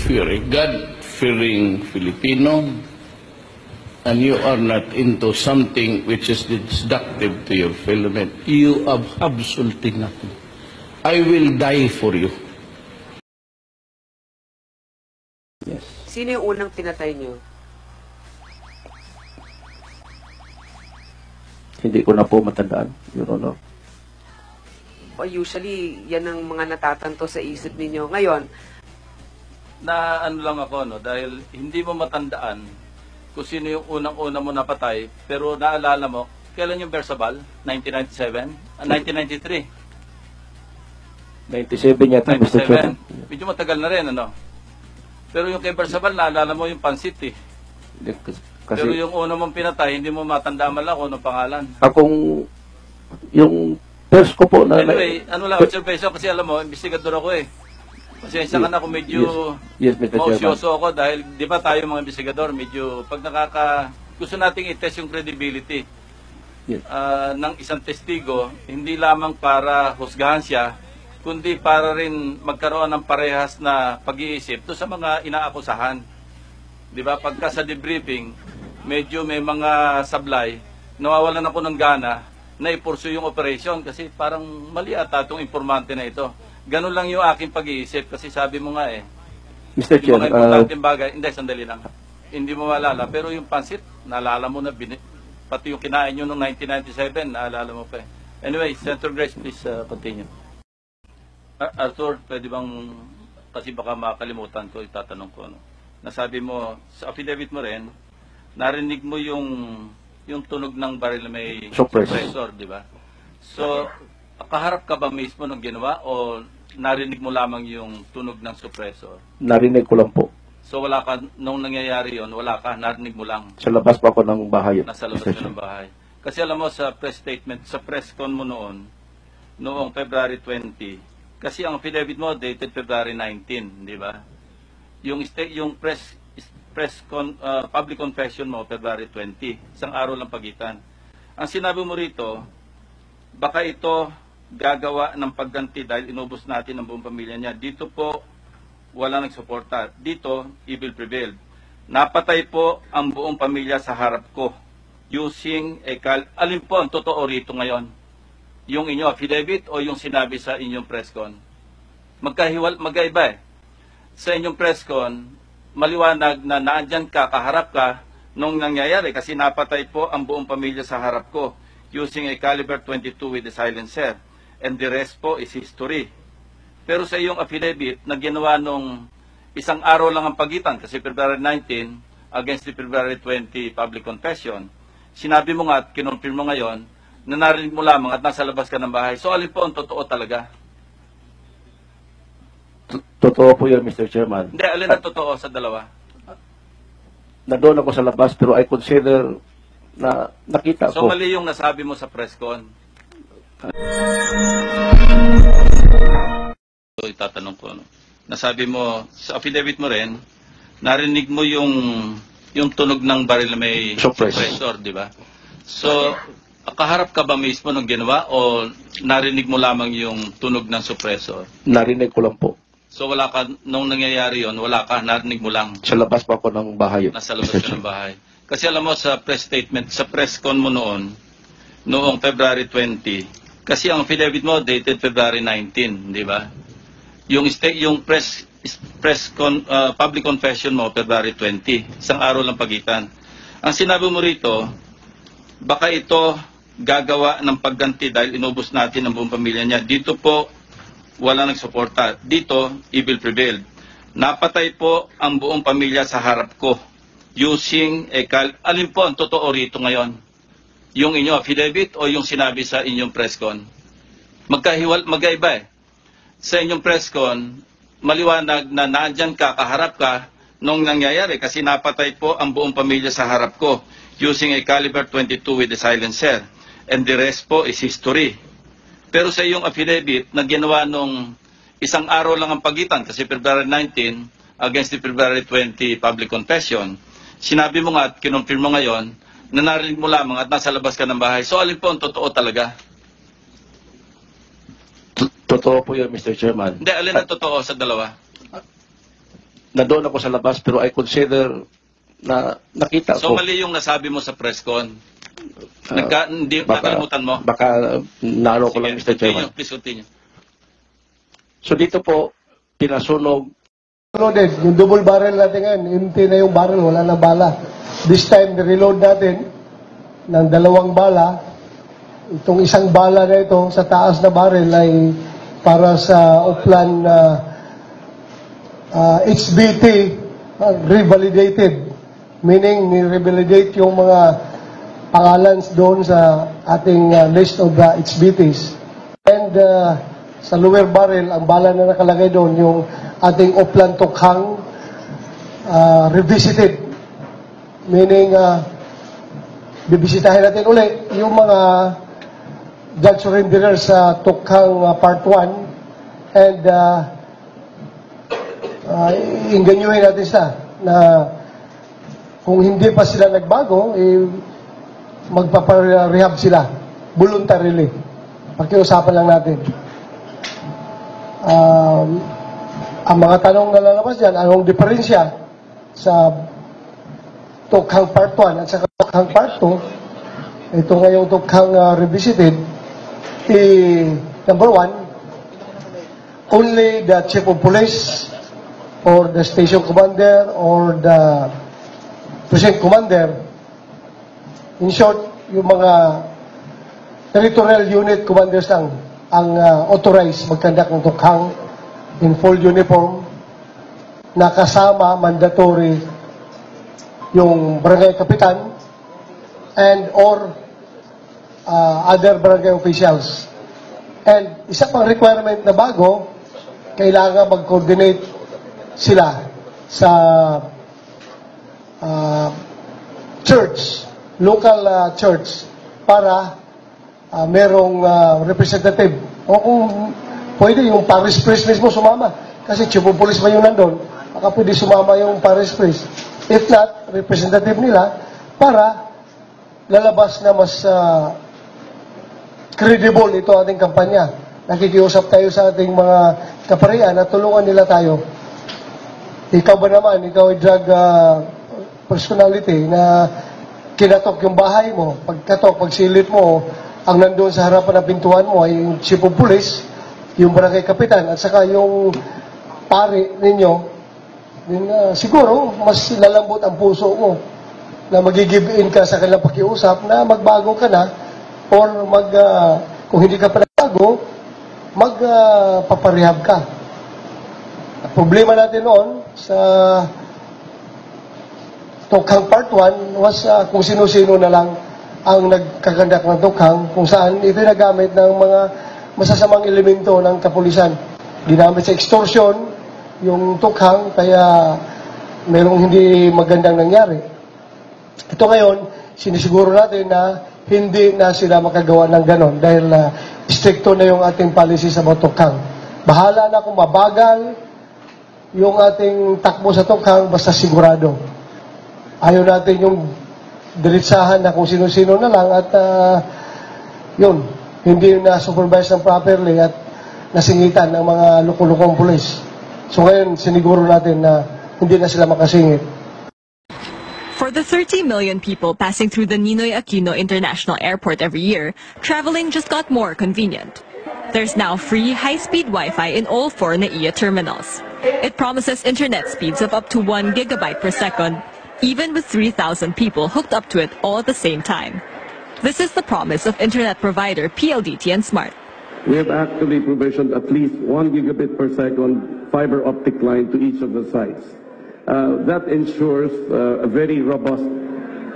if you're a God-fearing Filipino and you are not into something which is destructive to your fellow men, you have absolutely nothing. I will die for you. Yes. Sino yung unang pinatay niyo? Hindi ko na po matandaan, Your Honor. O usually, yan ang mga natatanto sa isip ninyo. Ngayon, Na ano lang ako, no, dahil hindi mo matandaan kung sino yung unang-una mo napatay, pero naalala mo, kailan yung Bersabal? 1997? 1993? 97 yata, Mr. Chairman. 97. Medyo matagal na rin, ano? Pero yung kay Bersabal, naalala mo yung pansit, eh. Kasi Pero yung una mong pinatay, hindi mo matandaan man lang kung anong pangalan. akong, yung first ko po na... Anyway, ano lang, observation, kasi alam mo, investigador ako eh. Pasensya ka na kung medyo Yes, Mr. Chairman. mausyoso ako dahil di ba tayo mga investigador, medyo pag gusto nating i-test yung credibility Yes. ng isang testigo, hindi lamang para husgahan siya, kundi para rin magkaroon ng parehas na pag-iisip to sa mga inaakusahan. Di ba? Pagka sa debriefing, medyo may mga sablay, nawawalan ako ng gana na i-pursue yung operation kasi parang mali ata itong informante na ito. Ganun lang yung aking pag-iisip kasi sabi mo nga eh, Mr. yung Chair, mga importanteng bagay, hindi, sandali lang. Hindi mo malala, pero yung pansit, naalala mo na, pati yung kinain nyo noong 1997, naalala mo pa eh. Anyway, Senator Grace, please continue. Arthur, pwede bang, kasi baka makalimutan ko, itatanong ko, ano. Nasabi mo, sa affidavit mo rin, narinig mo yung tunog ng baril na may suppressor, di ba? So, kaharap ka ba mismo nung ginawa o narinig mo lamang yung tunog ng suppressor? narinig ko lang po. So wala ka, nung nangyayari yon, wala ka, narinig mo lang. Sa labas pa ako ng bahay. Nasa labas Mr. ka ng bahay. Kasi alam mo sa press statement, sa press con mo noong February 20, kasi ang affidavit mo dated February 19, di ba? Yung public confession mo February 20, isang araw lang pagitan. Ang sinabi mo rito, baka ito gagawa ng pagganti dahil inubos natin ang buong pamilya niya. Dito po, wala nagsuporta. Dito, evil prevailed. Napatay po ang buong pamilya sa harap ko using alin po ang totoo rito ngayon? Yung inyong affidavit o yung sinabi sa inyong press con? Magkaiba eh. Sa inyong press con, maliwanag na naandyan ka, kaharap ka nung nangyayari kasi napatay po ang buong pamilya sa harap ko using a caliber 22 with a silencer. And the rest po is history. Pero sa iyong affidavit na ginawa nung isang araw lang ang pagitan kasi February 19 against the February 20 public confession, sinabi mo nga at kinonfirm mo ngayon na narinig mo lamang at nasa labas ka ng bahay. So alin po ang totoo talaga? Totoo po yun, Mr. Chairman. Hindi, alin ang totoo sa dalawa? Nandoon ako sa labas pero I consider na nakita So ko. mali yung nasabi mo sa press con. So itatanong ko, no? Nasabi mo, sa affidavit mo rin, narinig mo yung tunog ng baril na may suppressor, di ba? So, kaharap ka ba mismo nung ginawa o narinig mo lamang yung tunog ng suppressor? Narinig ko lang po. So wala ka, nung nangyayari yon, wala ka, narinig mo lang. Sa labas pa ako ng bahay. Nasa labas ka ng bahay. Kasi alam mo sa press statement, sa press con mo noong February 20, kasi ang affidavit mo dated February 19, di ba? Yung public confession mo February 20, isang araw lang pagitan. Ang sinabi mo rito, baka ito gagawa ng pagganti dahil inubos natin ang buong pamilya niya. Dito po, wala nagsuporta. Dito, evil prevailed. Napatay po ang buong pamilya sa harap ko using alin po ang totoo rito ngayon? Yung inyong affidavit o yung sinabi sa inyong press con? Magkaiba eh. Sa inyong press con, maliwanag na naandyan ka, kaharap ka nung nangyayari kasi napatay po ang buong pamilya sa harap ko using a caliber 22 with a silencer. And the rest po is history. Pero sa iyong affidavit na ginawa nung isang araw lang ang pagitan kasi February 19 against the February 20 public confession, sinabi mo nga at kinonfirm mo ngayon na narinig mo lamang at nasa labas ka ng bahay. So alin po ang totoo talaga? Totoo po yun, Mr. Chairman. Hindi, alin ang totoo sa dalawa? na doon ako sa labas pero I consider na nakita So ko. mali yung nasabi mo sa press con. Hindi Baka- nakalimutan mo. Baka naano ko lang, Mr. Chairman. Please continue. So dito po, pinasunog. Loaded, yung double barrel natin ngayon, empty na yung barrel, wala na bala. This time, reload natin ng 2 bala. Itong isang bala na ito sa taas na barrel ay para sa Oplan HBT revalidated. Meaning, ni-revalidate yung mga pangalan doon sa ating list of HBTs. And sa lower barrel, ang bala na nakalagay doon, yung ating Oplan Tokhang revisited. Meaning, bibisitahin natin uli yung mga judge surrenderers sa Tokhang Part 1 and inganyuhin natin sila na kung hindi pa sila nagbago, magpaparehab sila voluntarily. Pakiusapan lang natin. Ang mga tanong na lalabas dyan, anong diferensya sa Tokhang Part 1 at sa Tokhang Part 2, ito ngayong Tokhang revisited, number 1, only the chief of police or the station commander or the precinct commander, in short, yung mga territorial unit commanders lang ang authorized magkandak ng Tokhang in full uniform na kasama mandatory yung barangay kapitan and or other barangay officials. And isa pang requirement na bago, kailangan mag-coordinate sila sa church, local church para merong representative. O kung pwede, yung parish priest mismo sumama. Kasi chief of police pa yung nandun. Baka pwede sumama yung parish priest. If not, representative nila para lalabas na mas credible ito ating kampanya. Nakikiusap tayo sa ating mga kaparian at tulungan nila tayo. Ikaw ba naman, ikaw ay drug personality na kinatok yung bahay mo. Pagkatok, pagsilit mo, ang nandoon sa harapan ng pintuan mo ay yung chief of police, yung barangay kapitan, at saka yung pari ninyo, siguro, mas lalambot ang puso mo na mag-give in ka sa kanilang pakiusap na magbago ka na or kung hindi ka pa nagbago, magpaparehab ka. Ang problema natin noon sa Tokhang Part 1 was kung sino-sino na lang ang nagkakandak ng Tokhang, kung saan ito nagamit ng mga masasamang elemento ng kapulisan. Ginamit sa extortion yung Tokhang, kaya merong hindi magandang nangyari. Ito ngayon, sinisiguro natin na hindi na sila makagawa ng ganon dahil stricto na yung ating policy sa mga Tokhang. Bahala na kung mabagal yung ating takbo sa Tokhang, basta sigurado. Ayaw natin yung diretsahan na kung sino-sino na lang at yun, hindi na supervise ng properly at nasingitan ng mga lukulukong pulis. So ngayon, siniguro natin na hindi na sila makasingit. For the 30 million people passing through the Ninoy Aquino International Airport every year, traveling just got more convenient. There's now free high-speed Wi-Fi in all 4 NAIA terminals. It promises internet speeds of up to 1 gigabyte per second, even with 3,000 people hooked up to it all at the same time. This is the promise of internet provider PLDT and Smart. We have actually provisioned at least 1 gigabit per second fiber optic line to each of the sites. That ensures a very robust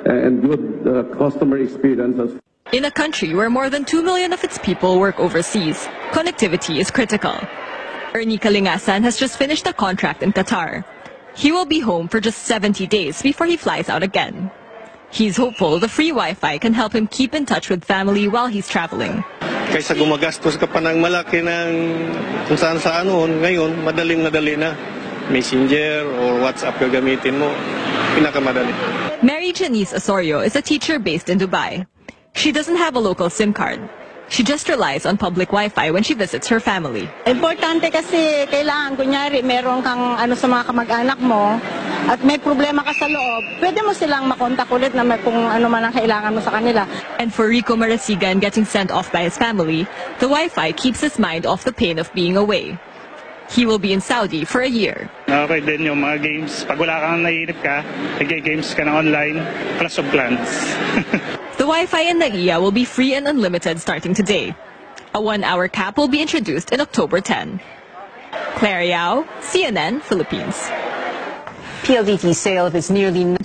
and good customer experience. In a country where more than 2 million of its people work overseas, connectivity is critical. Ernie Kalingasan has just finished a contract in Qatar. He will be home for just 70 days before he flies out again. He's hopeful the free Wi-Fi can help him keep in touch with family while he's traveling. Kaysa gumagastos ka pa ng malaki ng kung saan ngayon, madaling-madali na. Messenger or WhatsApp gagamitin mo, pinakamadali. Mary Janice Osorio is a teacher based in Dubai. She doesn't have a local SIM card. She just relies on public Wi-Fi when she visits her family. Importante kasi kailangan, kunyari, meron kang sa mga kamag-anak mo at may problema ka sa loob, pwede mo silang makontak ulit na kung ano man ang kailangan mo sa kanila. And for Rico Marasigan getting sent off by his family, the Wi-Fi keeps his mind off the pain of being away. He will be in Saudi for a year. Okay din yung mga games. Pag wala kang naiinip ka, nag-games ka na online, plus of plans. The Wi-Fi in NAIA will be free and unlimited starting today. A 1-hour cap will be introduced in October 10. Claire Yao, CNN, Philippines. PLDT sale of its nearly